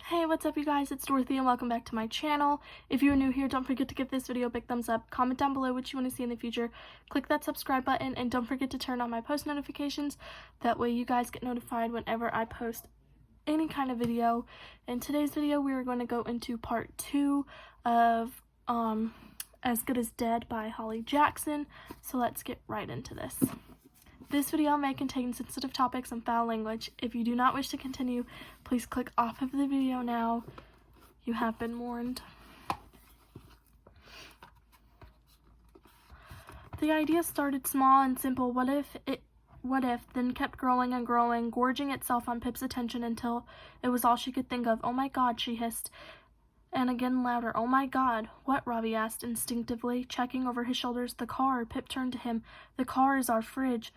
Hey, what's up you guys? It's Dorothy and welcome back to my channel. If you're new here, don't forget to give this video a big thumbs up, comment down below what you want to see in the future, click that subscribe button, and don't forget to turn on my post notifications. That way you guys get notified whenever I post any kind of video. In today's video, we are going to go into part 2 of As Good as Dead by Holly Jackson. So let's get right into this. This video may contain sensitive topics and foul language. If you do not wish to continue, please click off of the video now. You have been warned. The idea started small and simple. What if, then kept growing and growing, gorging itself on Pip's attention until it was all she could think of. "Oh my God," she hissed. And again louder. "Oh my God." "What?" Robbie asked instinctively, checking over his shoulders. "The car." Pip turned to him. "The car is our fridge.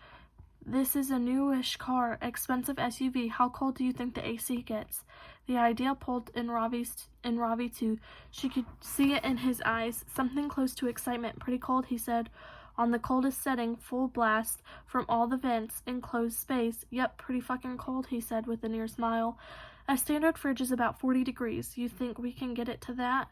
This is a newish car, expensive SUV. How cold do you think the AC gets?" The idea pulled in Robbie too. She could see it in his eyes, something close to excitement. "Pretty cold," he said. "On the coldest setting, full blast, from all the vents, enclosed space." "Yep, pretty fucking cold," he said with a near smile. "A standard fridge is about 40 degrees. You think we can get it to that?"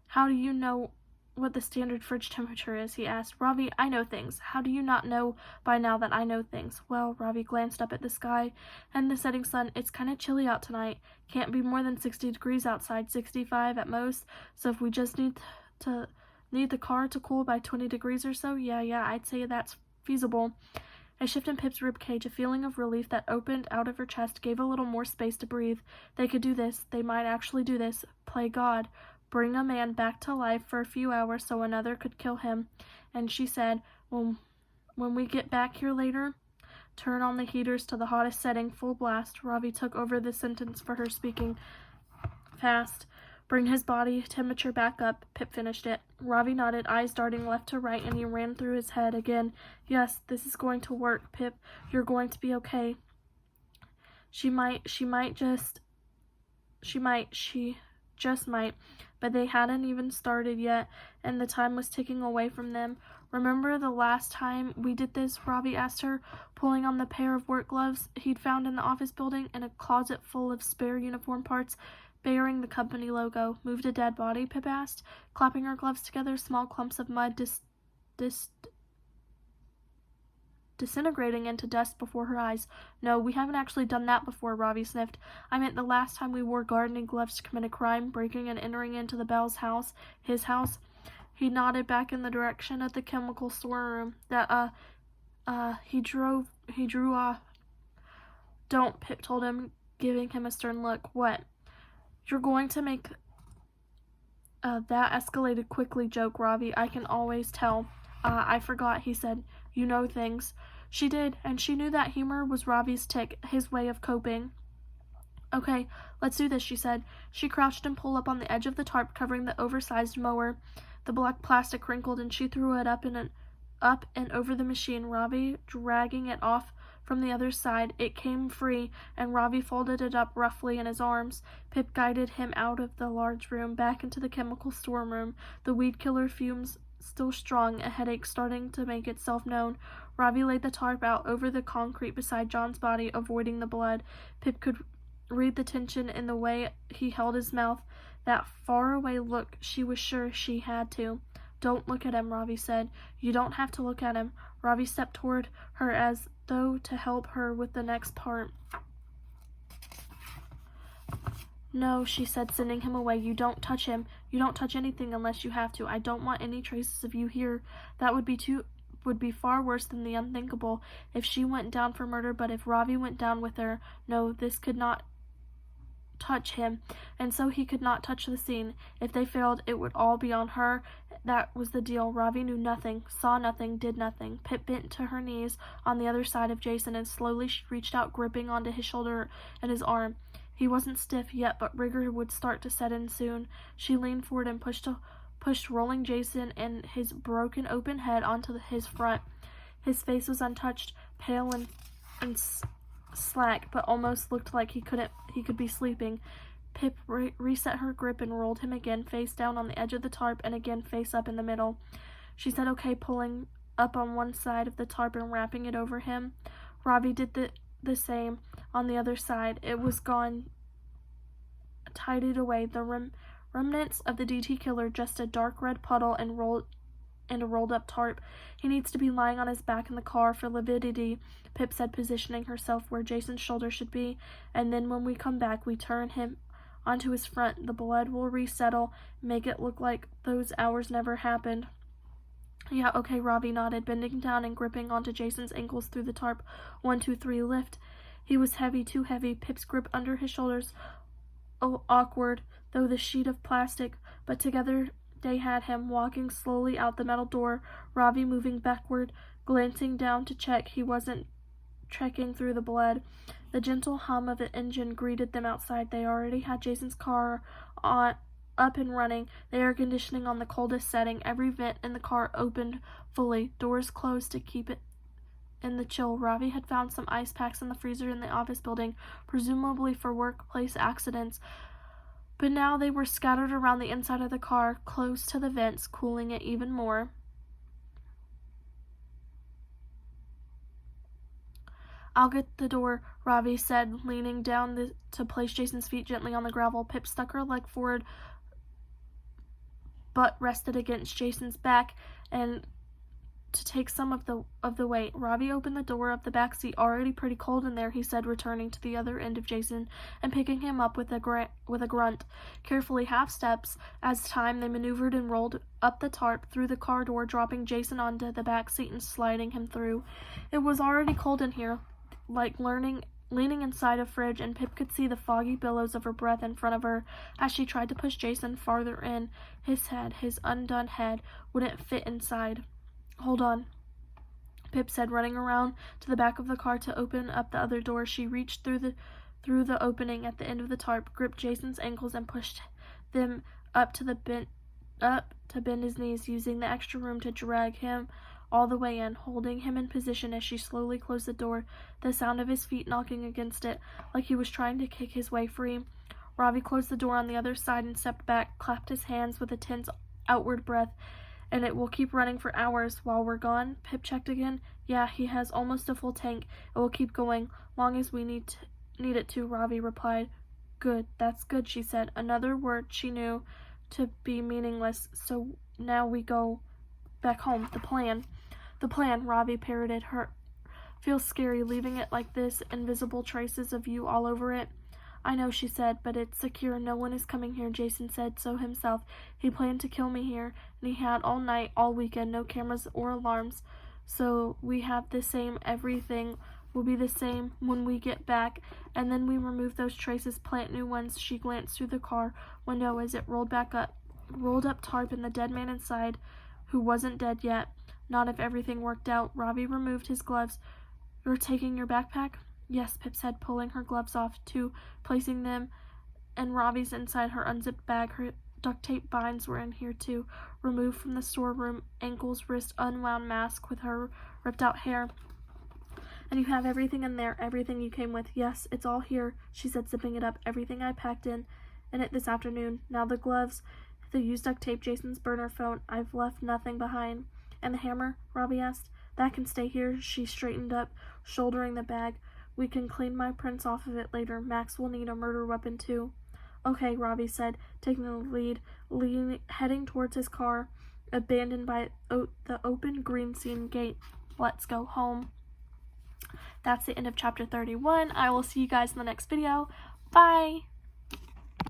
"How do you know what the standard fridge temperature is?" he asked. "Robbie, I know things. How do you not know by now that I know things?" "Well," Robbie glanced up at the sky and the setting sun. "It's kind of chilly out tonight. Can't be more than 60 degrees outside, 65 at most. So if we just need the car to cool by 20 degrees or so, yeah, I'd say that's feasible." A shift in Pip's ribcage, a feeling of relief that opened out of her chest, gave a little more space to breathe. They could do this. They might actually do this. Play God. Bring a man back to life for a few hours so another could kill him. And she said, when we get back here later, turn on the heaters to the hottest setting, full blast." Robbie took over the sentence for her, speaking fast. "Bring his body temperature back up." Pip finished it. Robbie nodded, eyes darting left to right, and he ran through his head again. "Yes, this is going to work, Pip. You're going to be okay." She just might, but they hadn't even started yet, and the time was ticking away from them. "Remember the last time we did this?" Robbie asked her, pulling on the pair of work gloves he'd found in the office building in a closet full of spare uniform parts bearing the company logo. "Moved a dead body?" Pip asked, clapping her gloves together, small clumps of mud disintegrating into dust before her eyes. "No, we haven't actually done that before," Robbie sniffed. "I meant the last time we wore gardening gloves to commit a crime, breaking and entering into the Bell's house." "His house?" He nodded back in the direction of the chemical storeroom. He drew off. "Don't," Pip told him, giving him a stern look. "What?" "You're going to make that escalated quickly," joked Robbie. "I can always tell." "I forgot," he said. "You know things." She did, and she knew that humor was Robbie's tick, his way of coping. "Okay, let's do this," she said. She crouched and pulled up on the edge of the tarp covering the oversized mower. The black plastic wrinkled, and she threw it up and over the machine, Robbie dragging it off from the other side. It came free, and Robbie folded it up roughly in his arms. Pip guided him out of the large room, back into the chemical storeroom, the weed killer fumes still strong, a headache starting to make itself known. Robbie laid the tarp out over the concrete beside John's body, avoiding the blood. Pip could read the tension in the way he held his mouth, that faraway look. She was sure she had to. "Don't look at him," Robbie said. "You don't have to look at him." Robbie stepped toward her as though to help her with the next part. "No," she said, sending him away. "You don't touch him. You don't touch anything unless you have to. I don't want any traces of you here. That would be far worse than the unthinkable if she went down for murder, but if Robbie went down with her, no, this could not touch him, and so he could not touch the scene. If they failed, it would all be on her. That was the deal." Robbie knew nothing, saw nothing, did nothing. Pip bent to her knees on the other side of Jason, and slowly she reached out, gripping onto his shoulder and his arm. He wasn't stiff yet, but rigor would start to set in soon. She leaned forward and pushed rolling Jason and his broken open head onto his front. His face was untouched, pale and slack, but almost looked like he could be sleeping. Pip reset her grip and rolled him again, face down on the edge of the tarp, and again face up in the middle. She said okay, pulling up on one side of the tarp and wrapping it over him. Robbie did the same on the other side. It was gone tidied away. The remnants of the DT killer, just a dark red puddle and a rolled-up tarp. He needs to be lying on his back in the car for lividity, Pip said, positioning herself where Jason's shoulder should be. And then when we come back, we turn him onto his front. The blood will resettle, make it look like those hours never happened. Yeah, okay, Robbie nodded, bending down and gripping onto Jason's ankles through the tarp. 1, 2, 3, lift. He was heavy, too heavy. Pip's grip under his shoulders, awkward, though the sheet of plastic, but together they had him, walking slowly out the metal door, Robbie moving backward, glancing down to check he wasn't trekking through the blood. The gentle hum of an engine greeted them outside. They already had Jason's car up and running, the air conditioning on the coldest setting, every vent in the car opened fully, doors closed to keep it in the chill. Ravi had found some ice packs in the freezer in the office building, presumably for workplace accidents, but now they were scattered around the inside of the car, close to the vents, cooling it even more. I'll get the door, Ravi said, leaning down to place Jason's feet gently on the gravel. Pip stuck her leg forward, butt rested against Jason's back, and to take some of the weight. Ravi opened the door of the back seat. Already pretty cold in there, he said, returning to the other end of Jason and picking him up with a grunt. Carefully, half steps as time, they maneuvered and rolled up the tarp through the car door, dropping Jason onto the back seat and sliding him through. It was already cold in here, like leaning inside a fridge, and Pip could see the foggy billows of her breath in front of her as she tried to push Jason farther in. His undone head, wouldn't fit inside. Hold on, Pip said, running around to the back of the car to open up the other door. She reached through the opening at the end of the tarp, gripped Jason's ankles, and pushed them up to bend his knees, using the extra room to drag him all the way in, holding him in position as she slowly closed the door, the sound of his feet knocking against it, like he was trying to kick his way free. Ravi closed the door on the other side and stepped back, clapped his hands with a tense outward breath. And it will keep running for hours while we're gone? Pip checked again. Yeah, he has almost a full tank. It will keep going, long as we need it to, Ravi replied. Good, that's good, she said. Another word she knew to be meaningless. So now we go back home. The plan, Ravi parroted her. Feels scary leaving it like this, invisible traces of you all over it. I know, she said, but it's secure. No one is coming here. Jason said so himself. He planned to kill me here, and he had all night, all weekend, no cameras or alarms. So we have the same, everything will be the same when we get back, and then we remove those traces, plant new ones. She glanced through the car window as it rolled up tarp and the dead man inside, who wasn't dead yet. Not if everything worked out. Ravi removed his gloves. You're taking your backpack? Yes, Pip said, pulling her gloves off, too, placing them and Ravi's inside her unzipped bag. Her duct tape binds were in here, too, removed from the storeroom, ankles, wrist, unwound mask with her ripped out hair. And you have everything in there, everything you came with. Yes, it's all here, she said, zipping it up. Everything I packed in it this afternoon. Now the gloves, the used duct tape, Jason's burner phone. I've left nothing behind. And the hammer? Ravi asked. That can stay here. She straightened up, shouldering the bag. We can clean my prints off of it later. Max will need a murder weapon, too. Okay, Ravi said, taking the lead, heading towards his car, abandoned by the open green scene gate. Let's go home. That's the end of chapter 31. I will see you guys in the next video. Bye!